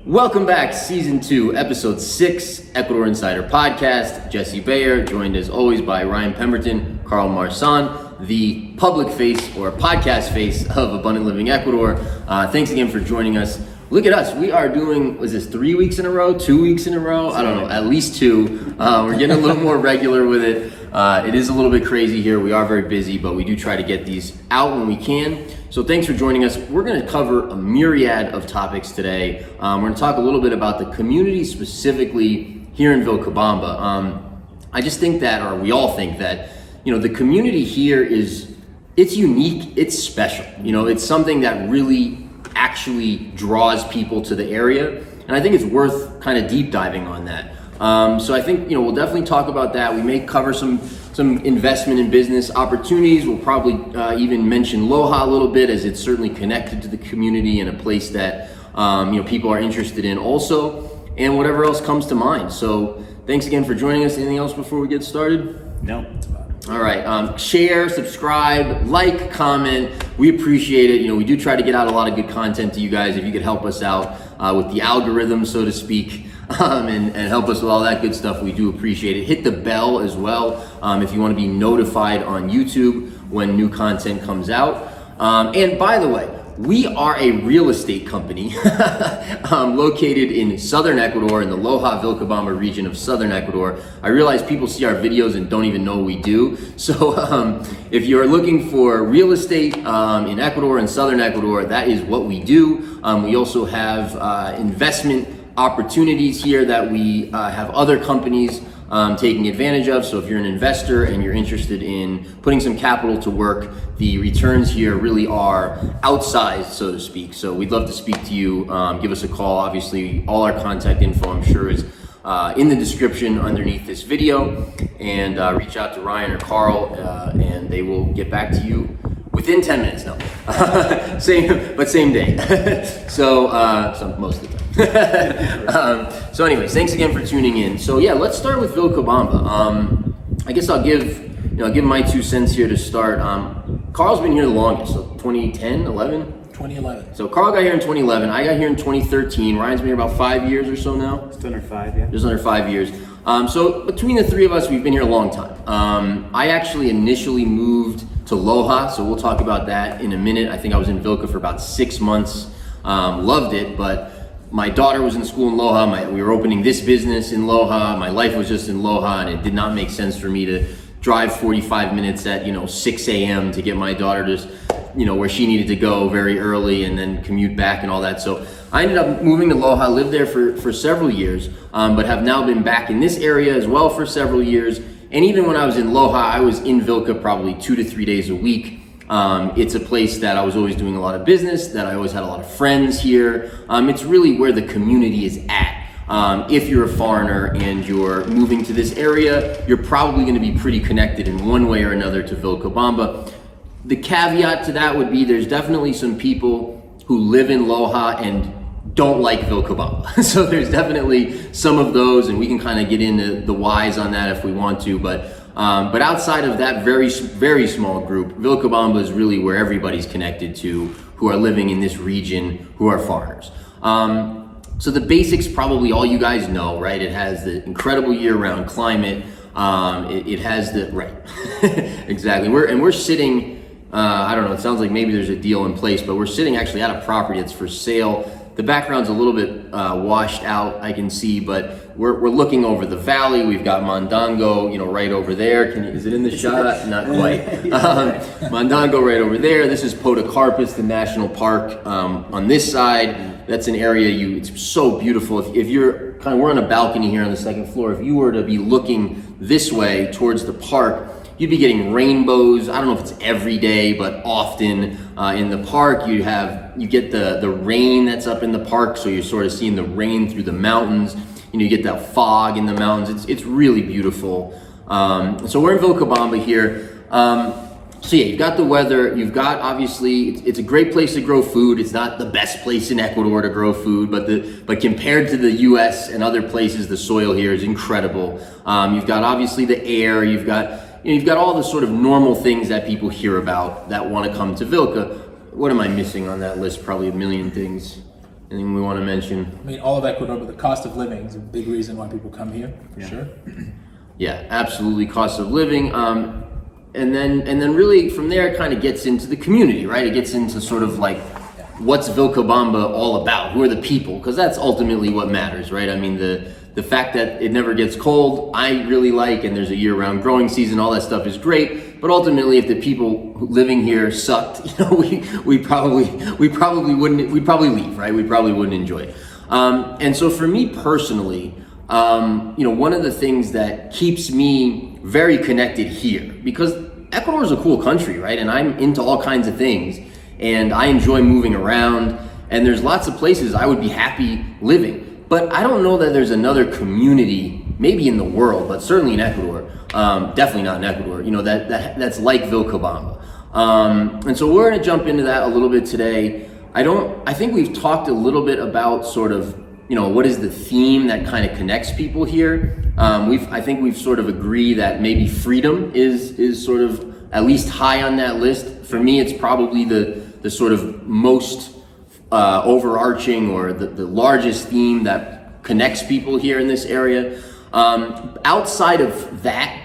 Welcome back, Season 2, Episode 6, Ecuador Insider Podcast. Jesse Bayer, joined as always by Ryan Pemberton, Carl Marsan, the public face or podcast face of Abundant Living Ecuador. Thanks again for joining us. Look at us, we are doing, was this 3 weeks in a row, 2 weeks in a row? I don't know, at least 2. We're getting a little more regular with it. It is a little bit crazy here. We are very busy, but we do try to get these out when we can. So thanks for joining us. We're going to cover a myriad of topics today. We're going to talk a little bit about the community specifically here in Vilcabamba. I just think that, or we all think that, the community here it's unique, it's special. It's something that really actually draws people to the area. And I think it's worth kind of deep diving on that. So I think, we'll definitely talk about that. We may cover some investment in business opportunities. We'll probably even mention Loja a little bit, as it's certainly connected to the community and a place that, people are interested in also, and whatever else comes to mind. So thanks again for joining us. Anything else before we get started? No. All right, share, subscribe, like, comment. We appreciate it. We do try to get out a lot of good content to you guys. If you could help us out with the algorithm, so to speak, and help us with all that good stuff, we do appreciate it. Hit the bell as well if you want to be notified on YouTube when new content comes out. And by the way, we are a real estate company located in Southern Ecuador, in the Loja, Vilcabamba region of Southern Ecuador. I realize people see our videos and don't even know what we do. So if you're looking for real estate in Ecuador and Southern Ecuador, that is what we do. We also have investment opportunities here that we have other companies taking advantage of. So if you're an investor and you're interested in putting some capital to work, the returns here really are outsized, so to speak. So we'd love to speak to you. Give us a call. Obviously, all our contact info, I'm sure, is in the description underneath this video. And reach out to Ryan or Carl, and they will get back to you within 10 minutes. No, same day. So most of the time. So anyways, thanks again for tuning in. So yeah, let's start with Vilcabamba. I guess I'll give my 2 cents here to start. Carl's been here the longest, so 2010, 11? 2011. So Carl got here in 2011. I got here in 2013. Ryan's been here about 5 years or so now. Just under 5, yeah. Just under 5 years. So between the three of us, we've been here a long time. I actually initially moved to Loja, so we'll talk about that in a minute. I think I was in Vilca for about 6 months. Loved it, but my daughter was in school in Loja. We were opening this business in Loja. My life was just in Loja, and it did not make sense for me to drive 45 minutes at 6 a.m. to get my daughter to where she needed to go very early, and then commute back and all that. So I ended up moving to Loja, lived there for several years, but have now been back in this area as well for several years. And even when I was in Loja, I was in Vilca probably 2 to 3 days a week. It's a place that I was always doing a lot of business, that I always had a lot of friends here. It's really where the community is at. If you're a foreigner and you're moving to this area, you're probably going to be pretty connected in one way or another to Vilcabamba. The caveat to that would be there's definitely some people who live in Loja and don't like Vilcabamba. So there's definitely some of those, and we can kind of get into the whys on that if we want to. But outside of that very, very small group, Vilcabamba is really where everybody's connected to who are living in this region, who are foreigners. So the basics probably all you guys know, right? It has the incredible year-round climate. It has the, right, exactly. We're sitting, I don't know, it sounds like maybe there's a deal in place, but we're sitting actually at a property that's for sale. The background's a little bit washed out, I can see, but we're looking over the valley. We've got Mondongo, right over there. Is it in the shot? Not quite. Mondongo right over there. This is Podocarpus, the national park. On this side, that's an area it's so beautiful. If you're we're on a balcony here on the second floor. If you were to be looking this way towards the park, you'd be getting rainbows. I don't know if it's every day, but often in the park you get the rain that's up in the park, so you're sort of seeing the rain through the mountains. You get that fog in the mountains. It's really beautiful. So we're in Vilcabamba here. So yeah, you've got the weather. You've got, obviously, it's a great place to grow food. It's not the best place in Ecuador to grow food, but compared to the U.S. and other places, the soil here is incredible. You've got obviously the air. You've got all the sort of normal things that people hear about that want to come to Vilca. What am I missing on that list? Probably a million things. Anything we want to mention? I mean, all of Ecuador, but the cost of living is a big reason why people come here, for sure. Yeah, absolutely, cost of living. And then really from there it kind of gets into the community, right? It gets into sort of like, what's Vilcabamba all about? Who are the people? Because that's ultimately what matters, right? I mean, the fact that it never gets cold, I really like, and there's a year-round growing season, all that stuff is great. But ultimately, if the people living here sucked, we'd probably leave, right? We probably wouldn't enjoy it. And so for me personally, one of the things that keeps me very connected here, because Ecuador is a cool country, right? And I'm into all kinds of things, and I enjoy moving around, and there's lots of places I would be happy living. But I don't know that there's another community, maybe in the world, but certainly in Ecuador, definitely not in Ecuador, that's like Vilcabamba. And so we're gonna jump into that a little bit today. I think we've talked a little bit about sort of, what is the theme that kind of connects people here. I think we've sort of agreed that maybe freedom is sort of at least high on that list. For me, it's probably the sort of most overarching or the largest theme that connects people here in this area. Outside of that,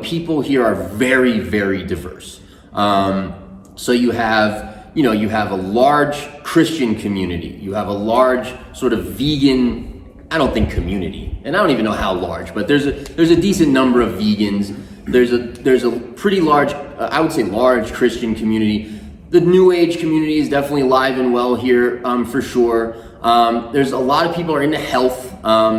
people here are very, very diverse. So you have a large Christian community. You have a large sort of vegan, I don't think community, and I don't even know how large, but there's a decent number of vegans. There's a pretty large, I would say large Christian community. The New Age community is definitely alive and well here, for sure. There's a lot of people are into health,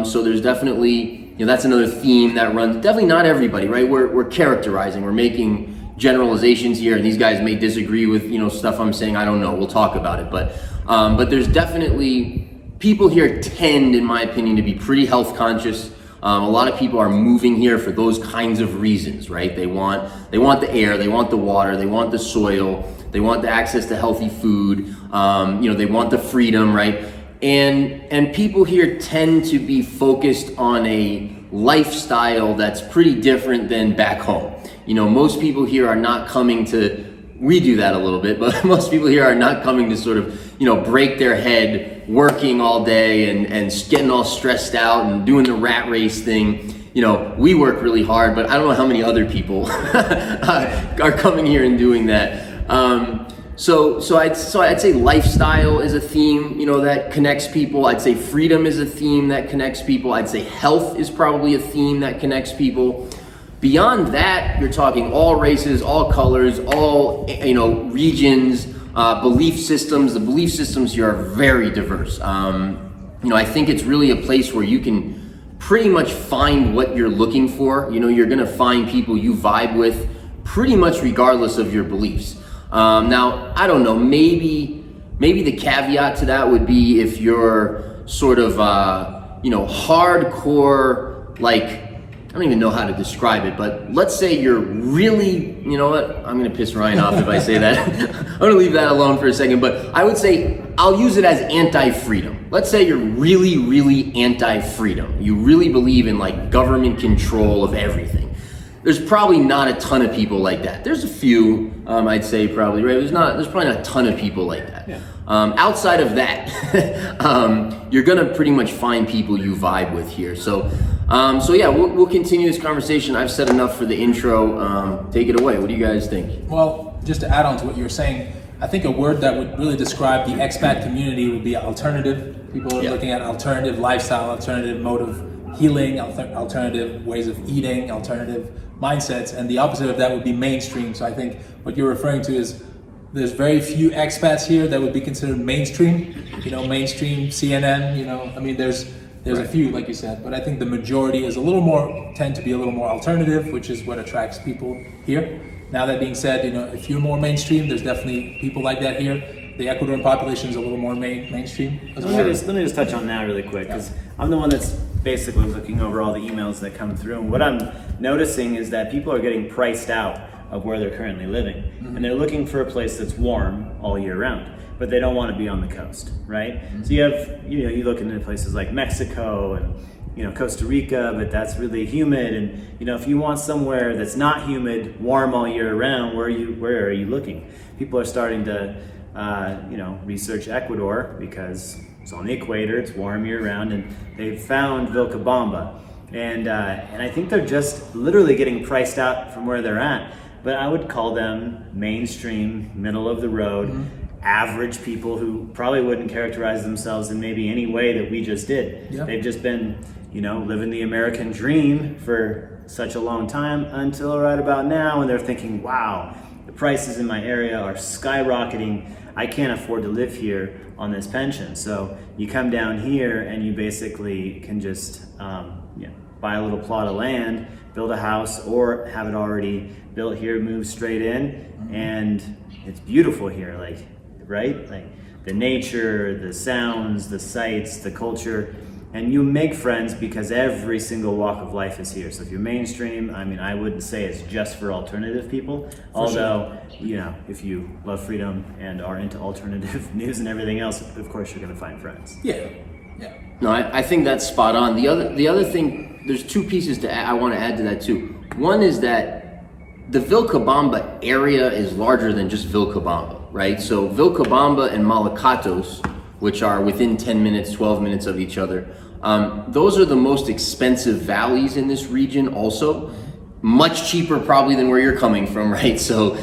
so there's definitely, that's another theme that runs. Definitely not everybody, right? We're characterizing, we're making generalizations here, and these guys may disagree with stuff I'm saying. I don't know. We'll talk about it, but there's definitely people here tend, in my opinion, to be pretty health conscious. A lot of people are moving here for those kinds of reasons, right? They want the air, they want the water, they want the soil, they want the access to healthy food. They want the freedom, right? And people here tend to be focused on a lifestyle that's pretty different than back home. Most people here are not coming to, we do that a little bit, but most people here are not coming to sort of, break their head working all day and getting all stressed out and doing the rat race thing. We work really hard, but I don't know how many other people are coming here and doing that. So I'd say lifestyle is a theme, that connects people. I'd say freedom is a theme that connects people. I'd say health is probably a theme that connects people. Beyond that, you're talking all races, all colors, all regions, belief systems. The belief systems here are very diverse. I think it's really a place where you can pretty much find what you're looking for. You're gonna find people you vibe with pretty much regardless of your beliefs. Now, I don't know, maybe the caveat to that would be if you're sort of, hardcore, like, I don't even know how to describe it, but let's say you're really, you know what, I'm gonna piss Ryan off if I say that. I'm gonna leave that alone for a second, but I would say, I'll use it as anti-freedom. Let's say you're really, really anti-freedom. You really believe in like government control of everything. There's probably not a ton of people like that. There's a few, I'd say probably, right? There's probably not a ton of people like that. Yeah. Outside of that, you're gonna pretty much find people you vibe with here. So yeah, we'll continue this conversation. I've said enough for the intro. Take it away. What do you guys think? Well, just to add on to what you were saying, I think a word that would really describe the expat community would be alternative. People are looking at alternative lifestyle, alternative mode of healing, alternative ways of eating, alternative mindsets, and the opposite of that would be mainstream. So I think what you're referring to is there's very few expats here that would be considered mainstream, mainstream CNN, I mean, there's a few, like you said, but I think the majority is tend to be a little more alternative, which is what attracts people here. Now that being said, if you're more mainstream, there's definitely people like that here. The Ecuadorian population is a little more mainstream. Let me just touch on that really quick, because I'm the one that's basically looking over all the emails that come through. And what I'm noticing is that people are getting priced out of where they're currently living. Mm-hmm. And they're looking for a place that's warm all year round, but they don't want to be on the coast, right? Mm-hmm. So you have, you look into places like Mexico Costa Rica, but that's really humid. And if you want somewhere that's not humid, warm all year round, where are you looking? People are starting to research Ecuador because it's on the equator, it's warm year round, and they've found Vilcabamba. And I think they're just literally getting priced out from where they're at. But I would call them mainstream, middle of the road, average people who probably wouldn't characterize themselves in maybe any way that we just did. Yeah. They've just been, living the American dream for such a long time until right about now, and they're thinking, wow, the prices in my area are skyrocketing. I can't afford to live here on this pension. So you come down here and you basically can just buy a little plot of land, build a house, or have it already built here, move straight in, and it's beautiful here, right? Like the nature, the sounds, the sights, the culture, and you make friends because every single walk of life is here. So if you're mainstream, I wouldn't say it's just for alternative people, although, if you love freedom and are into alternative news and everything else, of course you're gonna find friends. Yeah. No, I think that's spot on. The other thing, there's two pieces I want to add to that too. One is that the Vilcabamba area is larger than just Vilcabamba, right? So Vilcabamba and Malacatos, which are within 10 minutes, 12 minutes of each other, those are the most expensive valleys in this region also. Much cheaper probably than where you're coming from, right? So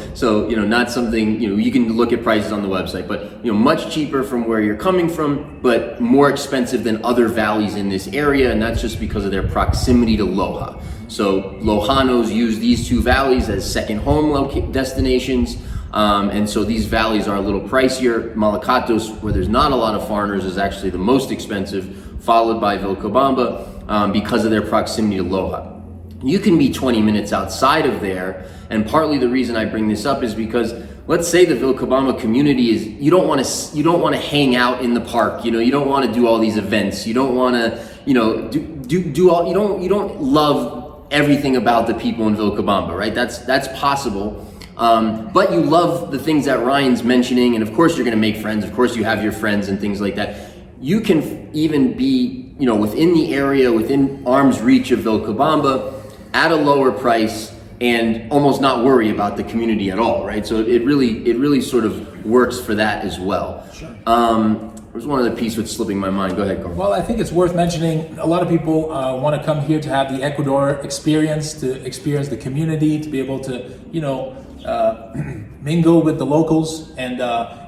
not something, you can look at prices on the website, but much cheaper from where you're coming from, but more expensive than other valleys in this area, and that's just because of their proximity to Loja. So Lojanos use these two valleys as second home destinations, and so these valleys are a little pricier. Malacatos, where there's not a lot of foreigners, is actually the most expensive, followed by Vilcabamba because of their proximity to Loja. You can be 20 minutes outside of there, and partly the reason I bring this up is because let's say the Vilcabamba community is, you don't want to hang out in the park, you don't want to do all these events, you don't want to do all, you don't love everything about the people in Vilcabamba, right? That's possible. But you love the things that Ryan's mentioning, and of course you're going to make friends, of course you have your friends and things like that. You can even be, within the area, within arm's reach of Vilcabamba, at a lower price and almost not worry about the community at all, right? So it really sort of works for that as well. Sure. There's one other piece that's slipping my mind. Go ahead, Carl. Well, I think it's worth mentioning, a lot of people want to come here to have the Ecuador experience, to experience the community, to be able to, mingle with the locals. And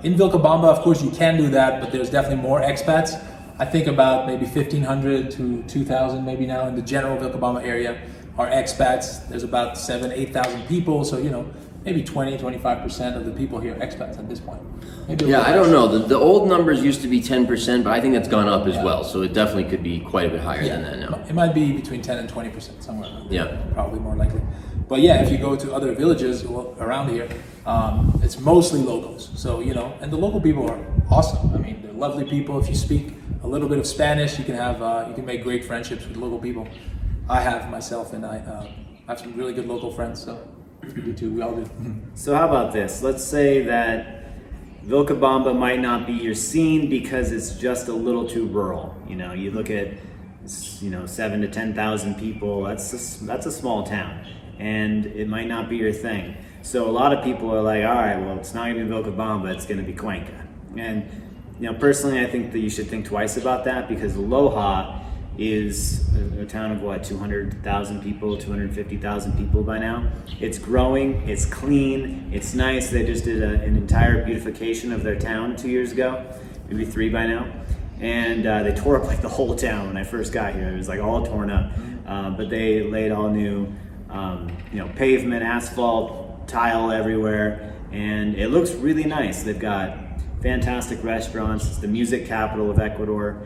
in Vilcabamba, of course, you can do that, but there's definitely more expats. I think about maybe 1,500 to 2,000 maybe now in the general Vilcabamba area are expats. There's about 8,000 people, so maybe 20-25% of the people here are expats at this point. Maybe I don't know. The old numbers used to be 10%, but I think that's gone up as well. So it definitely could be quite a bit higher than that now. It might be between 10 and 20%, somewhere around there. Yeah. Probably more likely. But if you go to other villages around here, it's mostly locals. So, and the local people are awesome. They're lovely people. If you speak a little bit of Spanish, you can make great friendships with local people. I have myself, and I have some really good local friends, so you do too, we all do. So how about this? Let's say that Vilcabamba might not be your scene because it's just a little too rural. You look at 7 to 10,000 people, that's a small town, and it might not be your thing. So a lot of people are like, all right, well, it's not gonna be Vilcabamba, it's gonna be Cuenca. And personally, I think that you should think twice about that, because Loja is a town of 200,000 people, 250,000 people by now. It's growing, it's clean, it's nice. They just did an entire beautification of their town 2 years ago, maybe 3 by now. And they tore up the whole town when I first got here. It was all torn up. But they laid all new pavement, asphalt, tile everywhere, and it looks really nice. They've got fantastic restaurants. It's the music capital of Ecuador.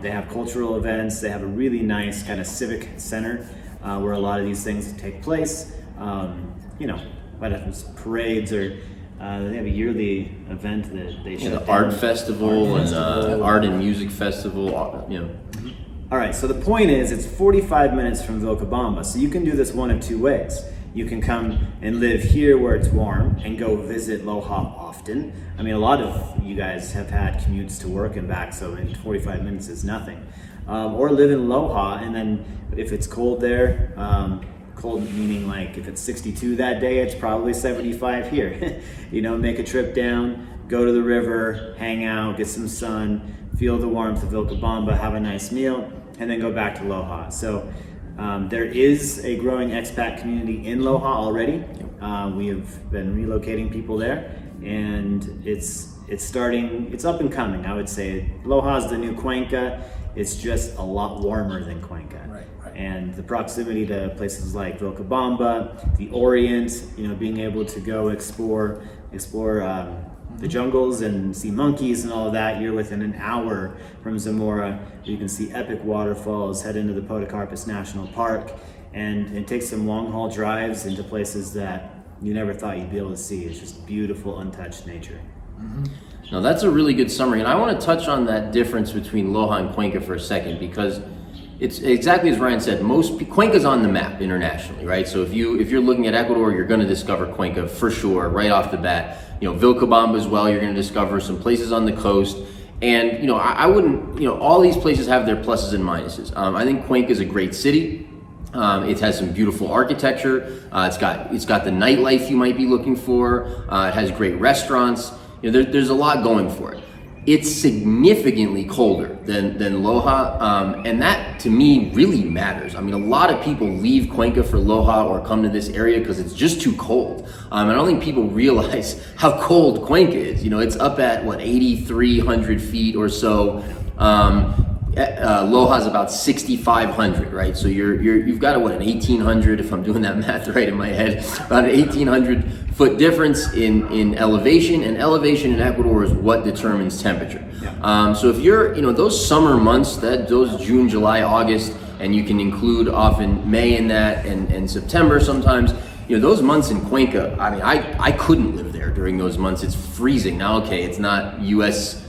They have cultural events. They have a really nice kind of civic center where a lot of these things take place. Whether it's parades or they have a yearly event that they shut the down. art festival and art and music festival. All right, so the point is it's 45 minutes from Vilcabamba, so you can do this one of two ways. You can come and live here where it's warm and go visit Loja often. I mean, a lot of you guys have had commutes to work and back, so in 45 minutes is nothing. Or live in Loja, and then if it's cold there, cold meaning like if it's 62 that day, it's probably 75 here. You know, make a trip down, go to the river, hang out, get some sun, feel the warmth of Vilcabamba, have a nice meal, and then go back to Loja. So there is a growing expat community in Loja already. We have been relocating people there, and it's up and coming, I would say. Loja is the new Cuenca. It's just a lot warmer than Cuenca. Right. And the proximity to places like Vilcabamba, the Orient, you know, being able to go explore the jungles and see monkeys and all of that. You're within an hour from Zamora. You can see epic waterfalls, head into the Podocarpus National Park, and take some long haul drives into places that you never thought you'd be able to see. It's just beautiful, untouched nature. Now that's a really good summary, and I want to touch on that difference between Loja and Cuenca for a second, because it's exactly as Ryan said. Cuenca's on the map internationally, right? So if you're looking at Ecuador, you're going to discover Cuenca for sure right off the bat. You know, Vilcabamba as well. You're going to discover some places on the coast, and you know, I wouldn't. You know, all these places have their pluses and minuses. I think Cuenca is a great city. It has some beautiful architecture. It's got the nightlife you might be looking for. It has great restaurants. You know, there's a lot going for it. It's significantly colder than Loja, and that to me really matters. I mean, a lot of people leave Cuenca for Loja or come to this area because it's just too cold. I don't think people realize how cold Cuenca is. You know, it's up at 8,300 feet or so. Loja's about 6,500, right? So you've got an 1,800, if I'm doing that math right in my head, about an 1,800 foot difference in elevation, and elevation in Ecuador is what determines temperature. Yeah. So if you're, you know, those summer months, those June, July, August, and you can include often May in that, and September sometimes, you know, those months in Cuenca, I mean, I couldn't live there during those months. It's freezing. Now, okay, it's not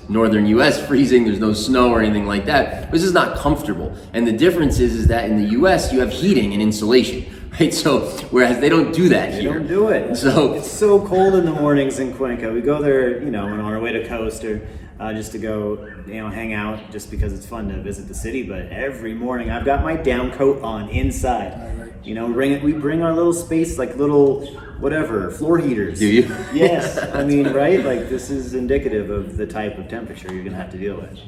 northern US freezing, there's no snow or anything like that, but this is not comfortable. And the difference is that in the US, you have heating and insulation, right? So, whereas they don't do that here. They don't do it. So it's so cold in the mornings in Cuenca. We go there, you know, on our way to coast, or just to go, you know, hang out, just because it's fun to visit the city. But every morning I've got my down coat on inside. You know, we bring our little space, like little, whatever, floor heaters. Do you? Yes. I mean, right? Like, this is indicative of the type of temperature you're gonna have to deal with.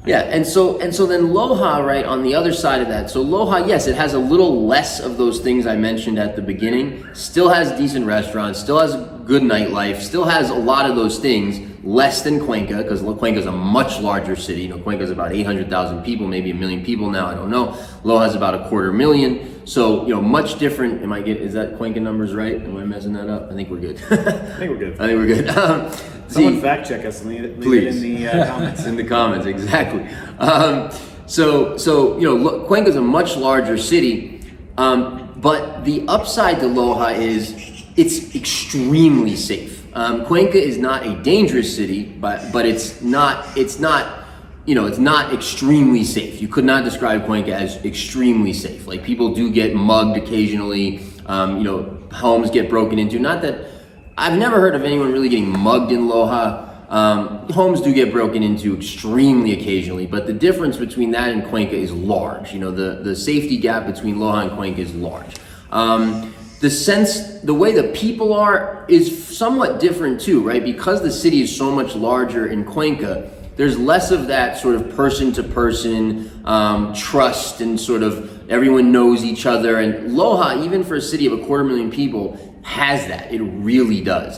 Yeah, and so then Loja, right, on the other side of that. So Loja, yes, it has a little less of those things I mentioned at the beginning. Still has decent restaurants, still has good nightlife, still has a lot of those things, less than Cuenca, because Cuenca is a much larger city. You know, Cuenca is about 800,000 people, maybe 1 million people now, I don't know. Loja is about 250,000. So, you know, much different. Is that Cuenca numbers right? Am I messing that up? I think we're good. I think we're good. I think we're good. Someone fact check us and leave it in the comments. In the comments, exactly. So you know, Cuenca is a much larger city, but the upside to Loja is it's extremely safe. Cuenca is not a dangerous city, but it's not you know, it's not extremely safe. You could not describe Cuenca as extremely safe. Like, people do get mugged occasionally. You know, homes get broken into. Not that I've never heard of anyone really getting mugged in Loja. Homes do get broken into extremely occasionally, but the difference between that and Cuenca is large. You know, the safety gap between Loja and Cuenca is large. The way the people are is somewhat different too, right? Because the city is so much larger in Cuenca, there's less of that sort of person-to-person trust, and sort of everyone knows each other. And Loja, even for a city of 250,000 people, has that. It really does.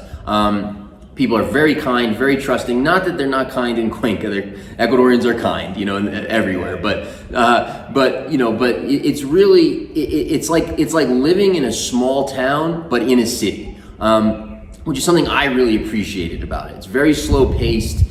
People are very kind, very trusting. Not that they're not kind in Cuenca. Ecuadorians are kind, you know, everywhere. But it's really it's like living in a small town but in a city, which is something I really appreciated about it. It's very slow paced.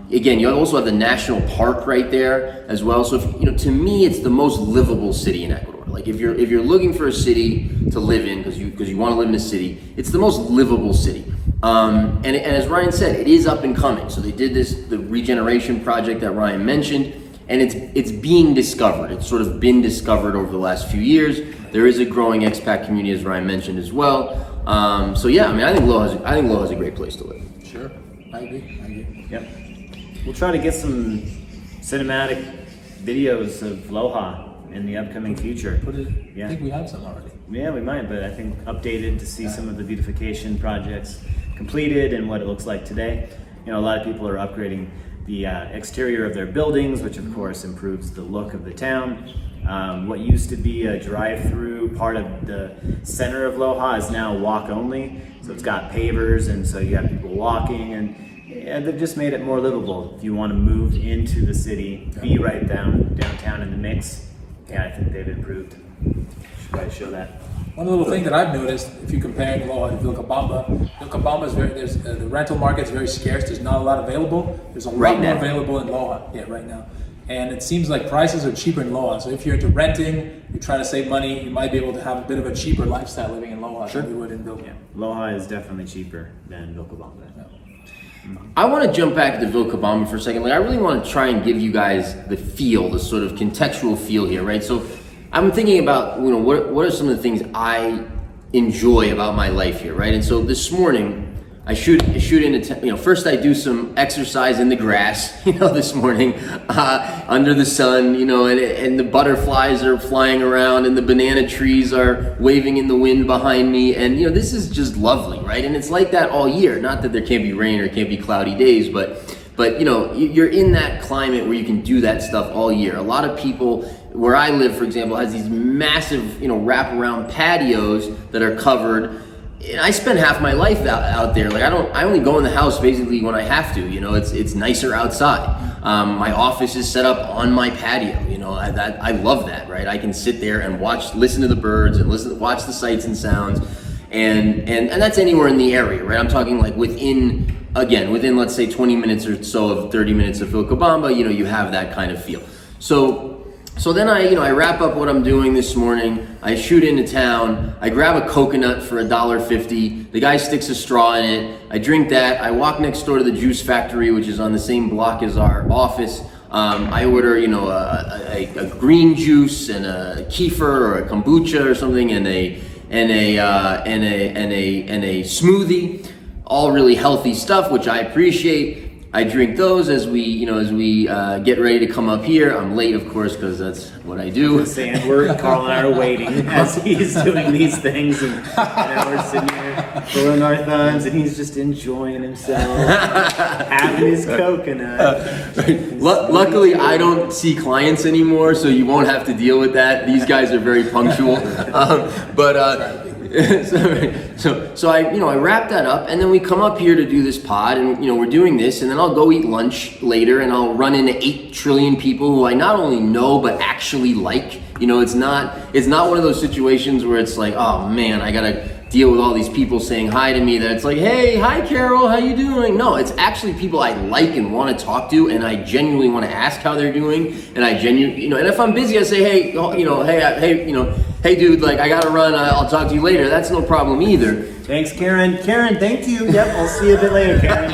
Again, you also have the national park right there as well. So, to me, it's the most livable city in Ecuador. Like, if you're looking for a city to live in because you want to live in a city, it's the most livable city. And as Ryan said, it is up and coming. So they did the regeneration project that Ryan mentioned, and it's being discovered. It's sort of been discovered over the last few years. There is a growing expat community, as Ryan mentioned as well. So yeah, I mean, I think Loja's a great place to live. Sure, I agree. Yep. We'll try to get some cinematic videos of Loja in the upcoming future. I think we have some already. Yeah, we might, but I think updated to see some of the beautification projects completed and what it looks like today. You know, a lot of people are upgrading the exterior of their buildings, which of course improves the look of the town. What used to be a drive-through part of the center of Loja is now walk-only. So it's got pavers, and so you have people walking, and they've just made it more livable. If you want to move into the city, be right downtown in the mix, yeah, I think they've improved. Should probably show that. One little thing that I've noticed, if you compare Loja to Vilcabamba is the rental market is very scarce. There's not a lot available. There's a lot more available in Loja, right now. And it seems like prices are cheaper in Loja. So if you're into renting, you try to save money, you might be able to have a bit of a cheaper lifestyle living in Loja than you would in Vilca. Yeah. Loja is definitely cheaper than Vilcabamba. Yeah. I want to jump back to Vilcabamba for a second. Like, I really want to try and give you guys the feel, the sort of contextual feel here, right? So I'm thinking about, what are some of the things I enjoy about my life here, right? And so this morning, I shoot into, first I do some exercise in the grass, this morning, under the sun, and the butterflies are flying around and the banana trees are waving in the wind behind me. And, this is just lovely, right? And it's like that all year. Not that there can't be rain or can't be cloudy days, but you're in that climate where you can do that stuff all year. A lot of people, where I live, for example, has these massive, wraparound patios that are covered. And I spend half my life out there. Like, I only go in the house basically when I have to. It's nicer outside. My office is set up on my patio. I love that, right? I can sit there and listen to the birds and watch the sights and sounds, and that's anywhere in the area, right? I'm talking like within let's say 20 minutes or so of 30 minutes of Vilcabamba, you have that kind of feel. So then I wrap up what I'm doing this morning. I shoot into town. I grab a coconut for $1.50. The guy sticks a straw in it. I drink that. I walk next door to the juice factory, which is on the same block as our office. I order, a green juice and a kefir or a kombucha or something, and a smoothie. All really healthy stuff, which I appreciate. I drink those as we get ready to come up here. I'm late, of course, because that's what I do. Carl and I are waiting as he's doing these things, and we're sitting here pulling our thumbs, and he's just enjoying himself, having his coconut. Luckily, I don't see clients anymore, so you won't have to deal with that. These guys are very punctual, So I wrap that up, and then we come up here to do this pod, and we're doing this, and then I'll go eat lunch later, and I'll run into 8 trillion people who I not only know but actually like. It's not one of those situations where it's like, oh man, I gotta deal with all these people saying hi to me, that it's like, hey, hi Carol, how you doing? No, it's actually people I like and want to talk to, and I genuinely want to ask how they're doing, and I genuinely, and if I'm busy, I say, hey dude, like, I gotta run, I'll talk to you later. That's no problem either. Thanks, Karen. Karen, thank you. Yep, I'll see you a bit later, Karen.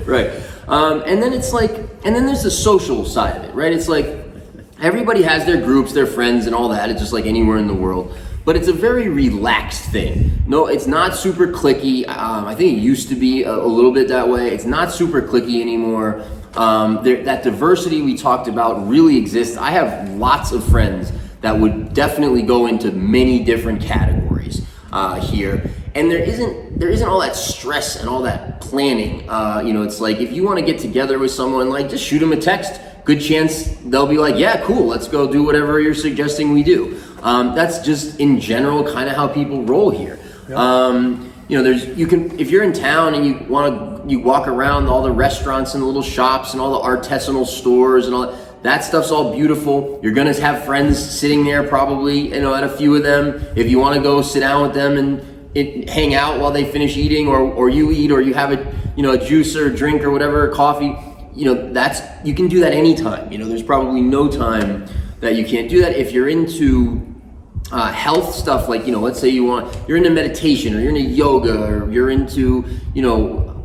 Right. And then it's like, and then there's the social side of it, right? It's like, everybody has their groups, their friends and all that. It's just like anywhere in the world. But it's a very relaxed thing. No, it's not super cliquey. I think it used to be a little bit that way. It's not super cliquey anymore. That diversity we talked about really exists. I have lots of friends that would definitely go into many different categories here. And there isn't all that stress and all that planning. It's like, if you want to get together with someone, like, just shoot them a text. Good chance they'll be like, yeah, cool, let's go do whatever you're suggesting we do. That's just in general kind of how people roll here. Yep. If you're in town and you walk around all the restaurants and the little shops and all the artisanal stores and all that stuff's all beautiful. You're gonna have friends sitting there probably, at a few of them. If you want to go sit down with them and hang out while they finish eating, or you eat, or you have a juice or a drink or whatever, in you can do that anytime. There's probably no time that you can't do that. If you're into health stuff, like, let's say you're into meditation, or you're into yoga, or you're into,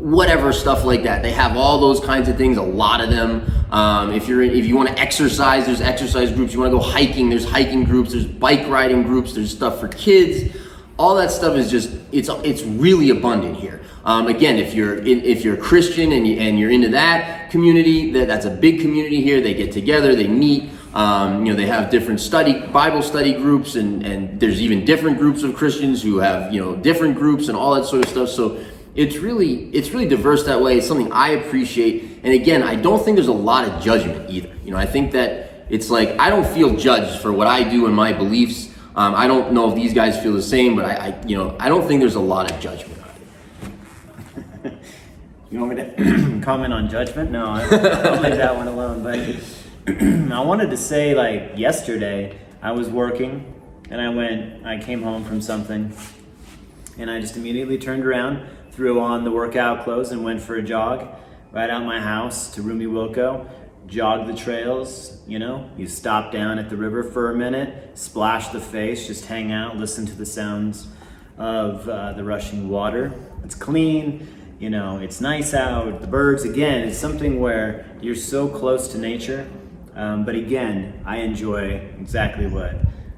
whatever stuff like that. They have all those kinds of things, a lot of them. If you want to exercise, there's exercise groups. You want to go hiking, there's hiking groups. There's bike riding groups. There's stuff for kids. All that stuff is just it's really abundant here. Again, if you're a Christian and you're into that community, that's a big community here. They get together, they meet. They have different Bible study groups, and there's even different groups of Christians who have different groups and all that sort of stuff. So it's really diverse that way. It's something I appreciate. And again, I don't think there's a lot of judgment either. I think that it's like I don't feel judged for what I do and my beliefs. I don't know if these guys feel the same, but I don't think there's a lot of judgment. You want me to comment on judgment? No, I'll leave that one alone. But I wanted to say, like yesterday, I was working and I came home from something, and I just immediately turned around, threw on the workout clothes, and went for a jog right out my house to Rumi Wilco. Jog the trails, you stop down at the river for a minute, splash the face, just hang out, listen to the sounds of the rushing water. It's clean, it's nice out. The birds, again, it's something where you're so close to nature. But again, I enjoy exactly what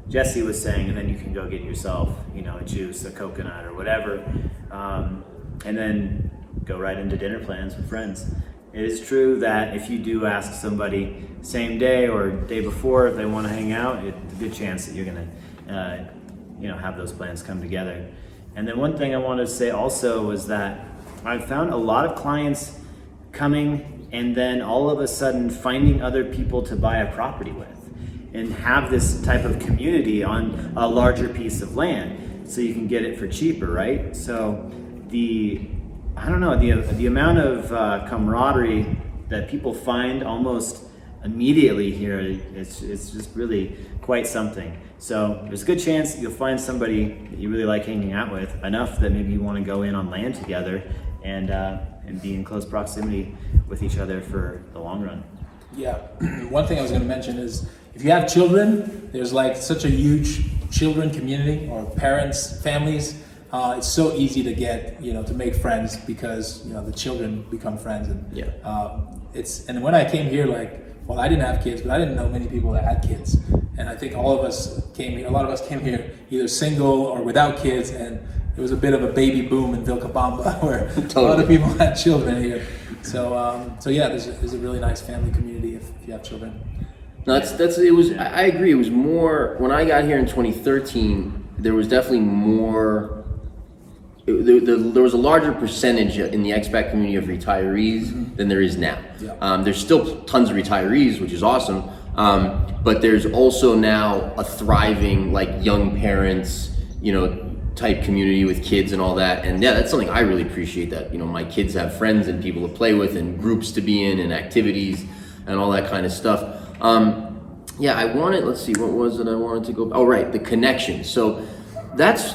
Jesse was saying, and then you can go get yourself, a juice, a coconut, or whatever, and then go right into dinner plans with friends. It is true that if you do ask somebody same day or day before if they want to hang out, it's a good chance that you're going to, have those plans come together. And then one thing I wanted to say also was that I've found a lot of clients coming and then all of a sudden finding other people to buy a property with and have this type of community on a larger piece of land so you can get it for cheaper, right? So the amount of camaraderie that people find almost immediately here, it's just really quite something. So there's a good chance that you'll find somebody that you really like hanging out with, enough that maybe you want to go in on land together and be in close proximity with each other for the long run. Yeah, one thing I was going to mention is if you have children, there's like such a huge children community or parents, families. It's so easy to get, to make friends because, the children become friends. And and when I came here, I didn't have kids, but I didn't know many people that had kids. And I think a lot of us came here either single or without kids. And there was a bit of a baby boom in Vilcabamba where a lot of people had children here. So there's a really nice family community if you have children. No, I agree. It was more, when I got here in 2013, there was definitely more. There was a larger percentage in the expat community of retirees than there is now. Yeah. There's still tons of retirees, which is awesome, but there's also now a thriving young parents, type community with kids and all that. And that's something I really appreciate, that my kids have friends and people to play with and groups to be in and activities and all that kind of stuff. Let's see, what was it I wanted to go? Oh, right, the connection. So that's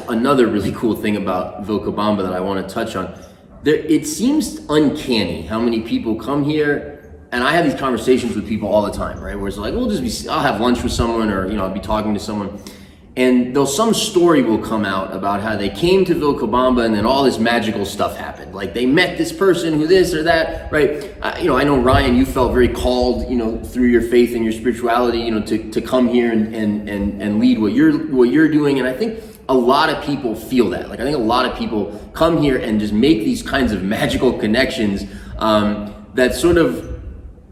another really cool thing about Vilcabamba that I want to touch on. It seems uncanny how many people come here, and I have these conversations with people all the time, right? Where it's like, I'll have lunch with someone, or I'll be talking to someone, and some story will come out about how they came to Vilcabamba and then all this magical stuff happened. Like they met this person who this or that, right? I know Ryan, you felt very called, through your faith and your spirituality, to come here and lead what you're doing. And I think a lot of people feel that. I think a lot of people come here and just make these kinds of magical connections that sort of,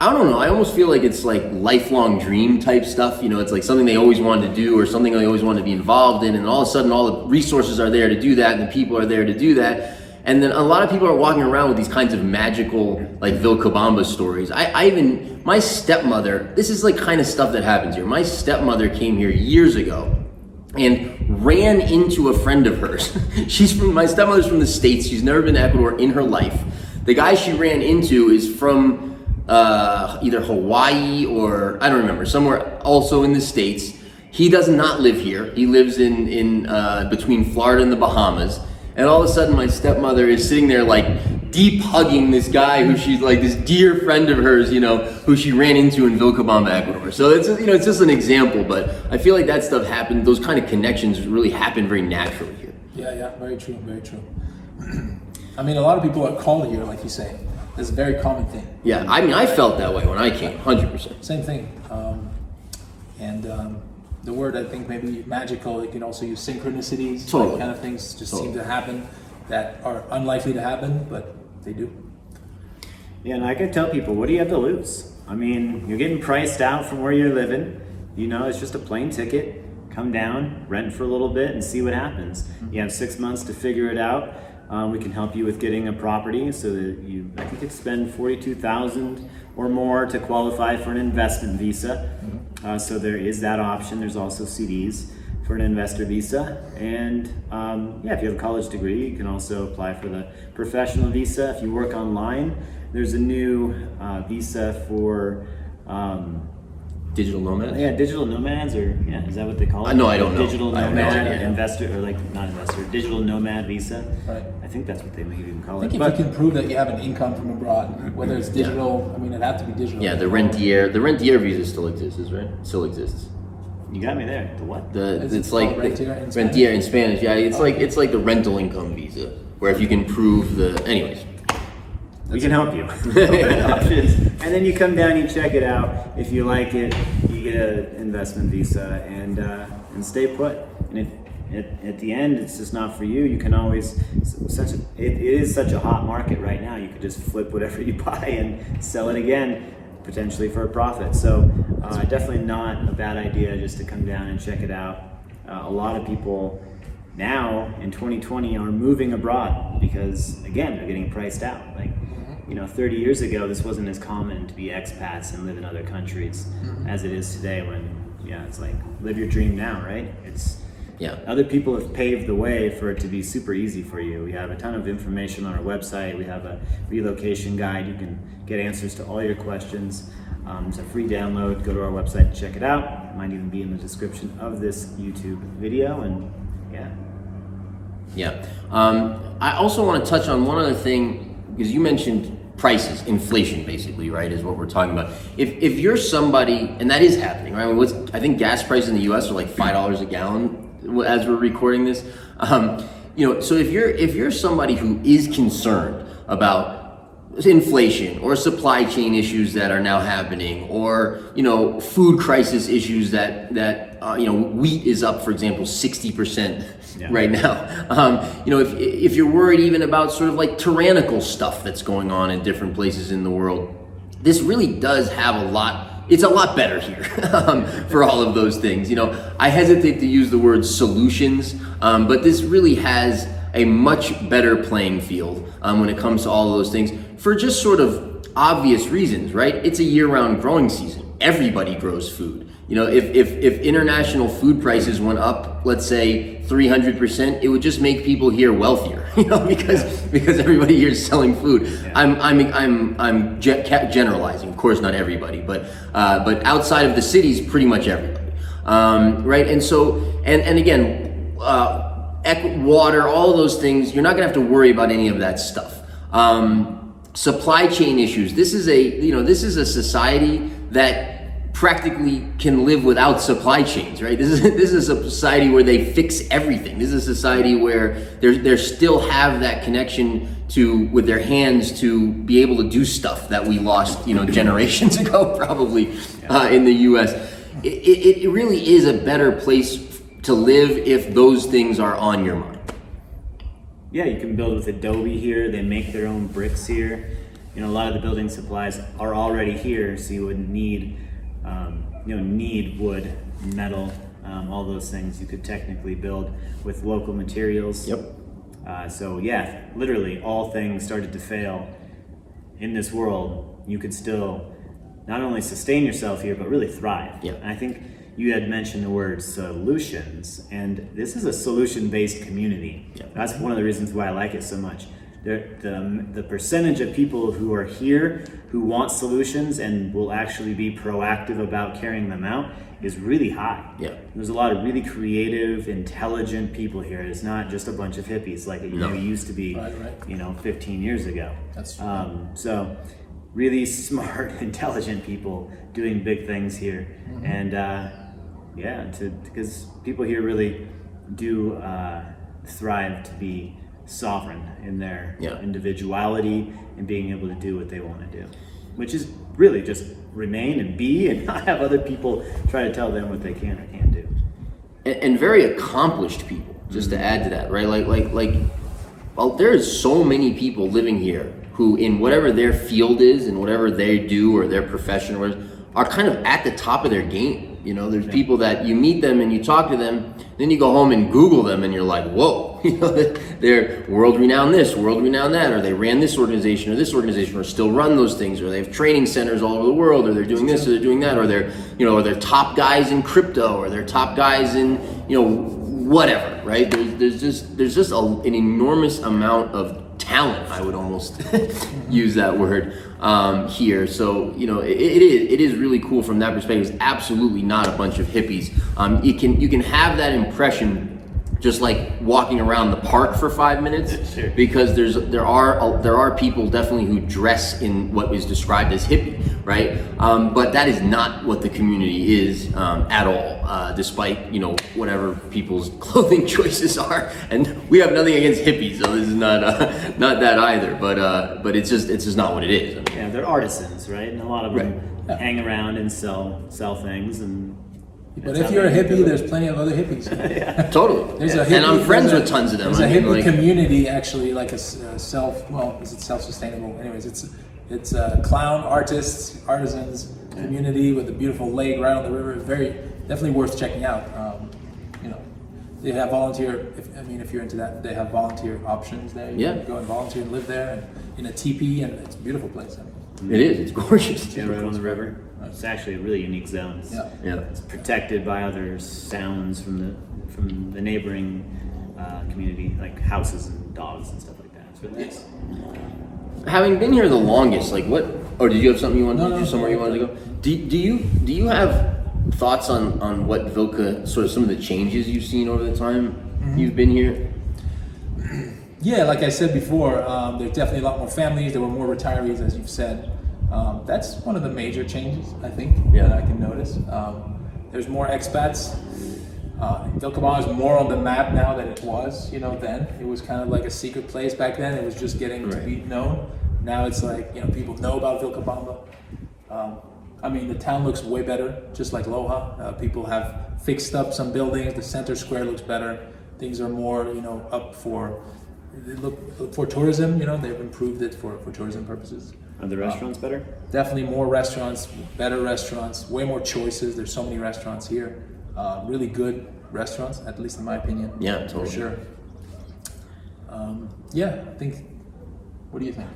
I don't know, I almost feel like it's like lifelong dream type stuff. It's like something they always wanted to do or something they always wanted to be involved in, and all of a sudden all the resources are there to do that and the people are there to do that. And then a lot of people are walking around with these kinds of magical Vilcabamba stories. My stepmother, this is kind of stuff that happens here. My stepmother came here years ago and ran into a friend of hers. My stepmother's from the States. She's never been to Ecuador in her life. The guy she ran into is from either Hawaii or I don't remember, somewhere also in the States. He does not live here. He lives in between Florida and the Bahamas. And all of a sudden my stepmother is sitting there deep hugging this guy who she's this dear friend of hers, who she ran into in Vilcabamba, Ecuador. So it's it's just an example, but I feel like that stuff happened, those kind of connections really happen very naturally here. Yeah, very true, very true. I mean, a lot of people are called here, like you say. It's a very common thing. Yeah, I mean, I felt that way when I came, 100%. Same thing. The word, I think, maybe magical, you can also use synchronicities. Totally. Like kind of things just Totally. seem to happen that are unlikely to happen, but they do. Yeah, and I could tell people, what do you have to lose? I mean, you're getting priced out from where you're living. You know, it's just a plane ticket. Come down, rent for a little bit, and see what happens. You have 6 months to figure it out. We can help you with getting a property so that I think it's spend $42,000 or more to qualify for an investment visa. So there is that option. There's also CDs for an investor visa. And if you have a college degree, you can also apply for the professional visa. If you work online, there's a new visa for Digital nomads? digital nomads, or is that what they call it? No, I don't know. Digital I have no nomad idea. investor, or not investor, digital nomad visa. Right. I think that's what they maybe even call I think it. if you can prove that you have an income from abroad, whether it's digital, I mean, it'd have to be digital. Yeah, the rentier visa still exists, right? Still exists. You got me there. The what? Is it It's like called rentier in Spanish? rentier in Spanish. Yeah, it's like the rental income visa, where if you can prove anyways. We can help you. Options. And then you come down, you check it out. If you like it, you get an investment visa and stay put. And at the end, it's just not for you. You can always it is such a hot market right now. You could just flip whatever you buy and sell it again, potentially for a profit. So definitely not a bad idea just to come down and check it out. A lot of people now in 2020 are moving abroad because again they're getting priced out. 30 years ago, this wasn't as common to be expats and live in other countries as it is today when, it's like, live your dream now, right? Other people have paved the way for it to be super easy for you. We have a ton of information on our website. We have a relocation guide. You can get answers to all your questions. It's a free download. Go to our website and check it out. It might even be in the description of this YouTube video, and I also want to touch on one other thing, because you mentioned prices, inflation, basically, right, is what we're talking about. If you're somebody, and that is happening, right? I think gas prices in the U.S. are like $5 a gallon as we're recording this. So if you're somebody who is concerned about inflation or supply chain issues that are now happening, or food crisis issues that wheat is up, for example, 60% right now. If you're worried even about sort of like tyrannical stuff that's going on in different places in the world, this really does have a lot. It's a lot better here for all of those things. I hesitate to use the word solutions, but this really has a much better playing field when it comes to all of those things, for just sort of obvious reasons, right? It's a year-round growing season. Everybody grows food. If international food prices went up, let's say 300%, it would just make people here wealthier, because everybody here is selling food. I'm generalizing, of course, not everybody, but outside of the cities, pretty much everybody, right? And so, and again, water, all of those things, you're not gonna have to worry about any of that stuff. Supply chain issues. This is a society that practically can live without supply chains, right? This is a society where they fix everything. This is a society where they still have that connection with their hands to be able to do stuff that we lost, generations ago, probably in the U.S. It really is a better place to live if those things are on your mind. Yeah, you can build with Adobe here. They make their own bricks here. A lot of the building supplies are already here, so you wouldn't need wood, metal, all those things. You could technically build with local materials. Yep. Literally all things started to fail in this world, you could still not only sustain yourself here, but really thrive. Yeah. And I think you had mentioned the word solutions, and this is a solution-based community. Yeah. That's one of the reasons why I like it so much. The percentage of people who are here who want solutions and will actually be proactive about carrying them out is really high. Yeah. There's a lot of really creative, intelligent people here. It's not just a bunch of hippies like it used to be, Right. 15 years ago. That's true. So really smart, intelligent people doing big things here. Mm-hmm. And because people here really do thrive to be sovereign in their Yeah. individuality and being able to do what they want to do, which is really just remain and be and not have other people try to tell them what they can or can't do. And very accomplished people, just to add to that, right? Well, there's so many people living here who, in whatever their field is and whatever they do or their profession or whatever, are kind of at the top of their game. You know, there's people that you meet them and you talk to them, then you go home and Google them and you're like, whoa, you know, they're world-renowned this, world-renowned that, or they ran this organization, or still run those things, or they have training centers all over the world, or they're doing this, or they're doing that, or they're top guys in crypto, or they're top guys in, whatever, right? There's just an enormous amount of talent, I would almost use that word here. So it is really cool from that perspective. It's absolutely not a bunch of hippies. You can have that impression just like walking around the park for 5 minutes, Sure. because there are people definitely who dress in what is described as hippie, right? But that is not what the community is at all, despite whatever people's clothing choices are. And we have nothing against hippies, so this is not that either. But it's just not what it is. Yeah, they're artisans, right? And a lot of them hang around and sell things and. But if you're a hippie, there's plenty of other hippies. Totally. There's a hippie, and I'm friends with tons of them. There's a hippie community, actually, like is it self-sustainable? Anyways, it's a clown artists, artisans community with a beautiful lake right on the river. Definitely worth checking out. They have volunteer. If you're into that, they have volunteer options there. You can go and volunteer and live there, and in a teepee, and it's a beautiful place. It is. It's gorgeous. Yeah, right on the river. It's actually a really unique zone. It's protected by other sounds from the neighboring community, like houses and dogs and stuff like that. It's really nice. Having been here the longest, like what? Or did you have something you wanted to do? Somewhere you wanted to go? Do you have thoughts on what Vilca, sort of some of the changes you've seen over the time you've been here? Yeah, like I said before, there's definitely a lot more families. There were more retirees, as you've said. That's one of the major changes, I think, that I can notice. There's more expats. Vilcabamba is more on the map now than it was, then. It was kind of like a secret place back then. It was just getting to be known. Now it's like, people know about Vilcabamba. The town looks way better, just like Loja. People have fixed up some buildings. The center square looks better. Things are more, up for tourism. They've improved it for tourism purposes. Are the restaurants better? Definitely more restaurants, better restaurants, way more choices. There's so many restaurants here. Really good restaurants, at least in my opinion. Yeah, totally. For sure. I think. What do you think?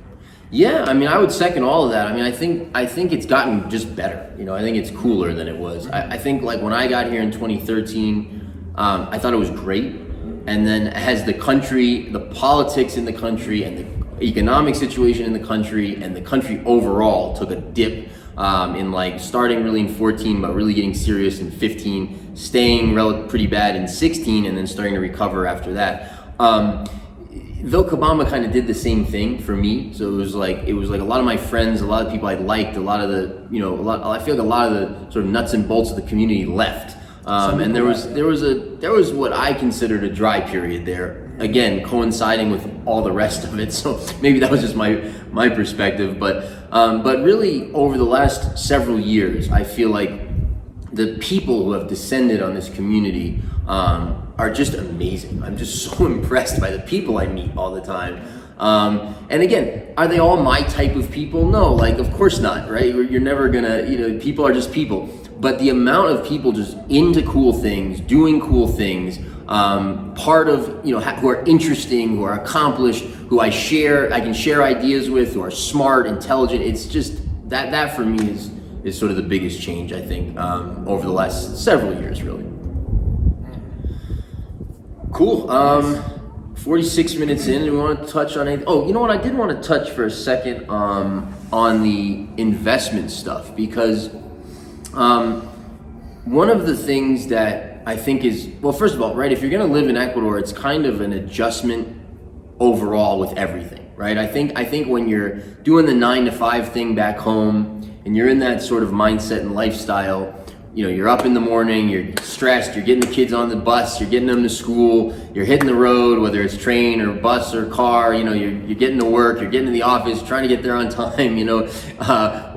Yeah, I would second all of that. I think it's gotten just better. I think it's cooler than it was. I think like when I got here in 2013, I thought it was great. And then as the politics in the country and the economic situation in the country and the country overall took a dip in like starting really in 14, but really getting serious in 15, staying pretty bad in 16, and then starting to recover after that. Vilcabamba kind of did the same thing for me. So it was like a lot of my friends, a lot of people I liked, I feel like a lot of the sort of nuts and bolts of the community left. And there was what I considered a dry period there, again coinciding with all the rest of it. So maybe that was just my perspective, but really over the last several years, I feel like the people who have descended on this community are just amazing. I'm just so impressed by the people I meet all the time. And again, are they all my type of people? No, like of course not, right? You're never gonna, people are just people. But the amount of people just into cool things, doing cool things, part of, who are interesting, who are accomplished, who I can share ideas with, who are smart, intelligent. It's just that for me is sort of the biggest change, I think, over the last several years, really. Cool. 46 minutes in, do we want to touch on anything? Oh, you know what? I did want to touch for a second on the investment stuff, because one of the things that I think is, well, first of all, right, if you're going to live in Ecuador, it's kind of an adjustment overall with everything, right? I think when you're doing the 9 to 5 thing back home and you're in that sort of mindset and lifestyle, you're up in the morning, you're stressed, you're getting the kids on the bus, you're getting them to school, you're hitting the road, whether it's train or bus or car, you're getting to work, you're getting to the office, trying to get there on time,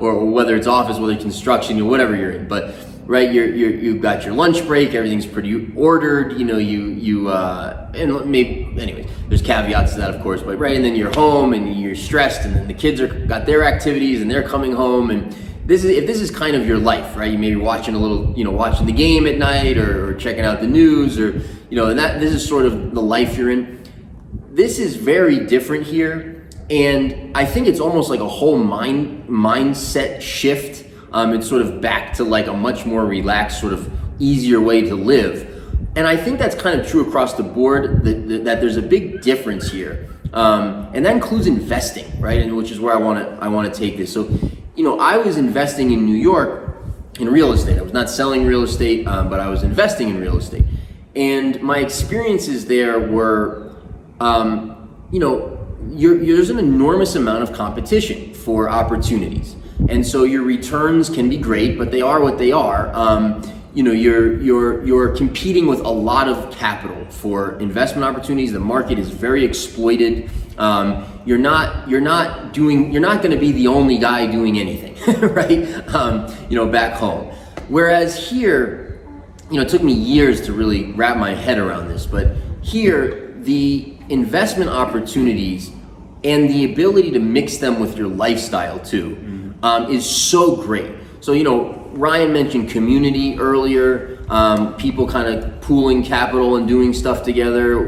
or whether it's office, whether it's construction, whatever you're in. But right, you've got your lunch break, everything's pretty ordered, and maybe, anyways, there's caveats to that, of course, but right, and then you're home and you're stressed, and then the kids got their activities and they're coming home, and if this is kind of your life, right? You may be watching watching the game at night or checking out the news, or and this is sort of the life you're in. This is very different here, and I think it's almost like a whole mindset shift. It's sort of back to like a much more relaxed, sort of easier way to live, and I think that's kind of true across the board. That there's a big difference here, and that includes investing, right? And which is where I want to take this. So. I was investing in New York in real estate. I was not selling real estate, but I was investing in real estate. And my experiences there were, there's an enormous amount of competition for opportunities. And so your returns can be great, but they are what they are. You're competing with a lot of capital for investment opportunities. The market is very exploited. You're not going to be the only guy doing anything, right? Back home. Whereas here, it took me years to really wrap my head around this, but here, the investment opportunities and the ability to mix them with your lifestyle too, is so great. So, Ryan mentioned community earlier, people kind of pooling capital and doing stuff together,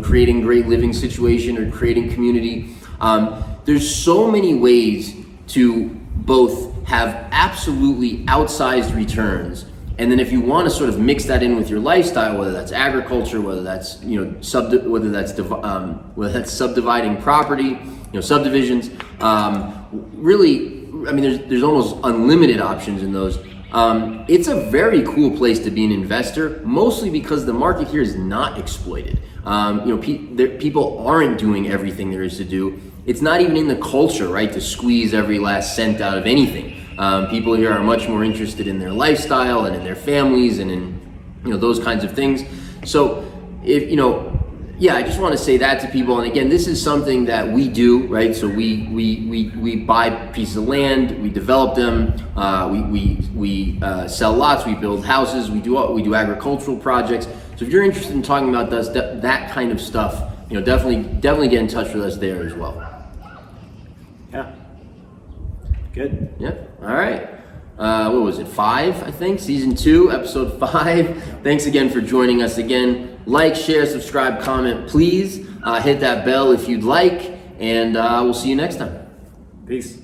creating great living situation or creating community. There's so many ways to both have absolutely outsized returns, and then if you want to sort of mix that in with your lifestyle, whether that's agriculture, whether that's whether that's subdividing property, subdivisions, really. I mean, there's almost unlimited options in those. It's a very cool place to be an investor, mostly because the market here is not exploited. People aren't doing everything there is to do. It's not even in the culture, right, to squeeze every last cent out of anything. People here are much more interested in their lifestyle and in their families and in those kinds of things. So I just want to say that to people. And again, this is something that we do, right? So we buy pieces of land, we develop them, we sell lots, we build houses, we do agricultural projects. So if you're interested in talking about that kind of stuff, definitely get in touch with us there as well. Yeah. Good. Yeah. All right. What was it? 5, I think. Season 2, episode 5. Thanks again for joining us again. Like, share, subscribe, comment, please. Hit that bell if you'd like, and we'll see you next time. Peace.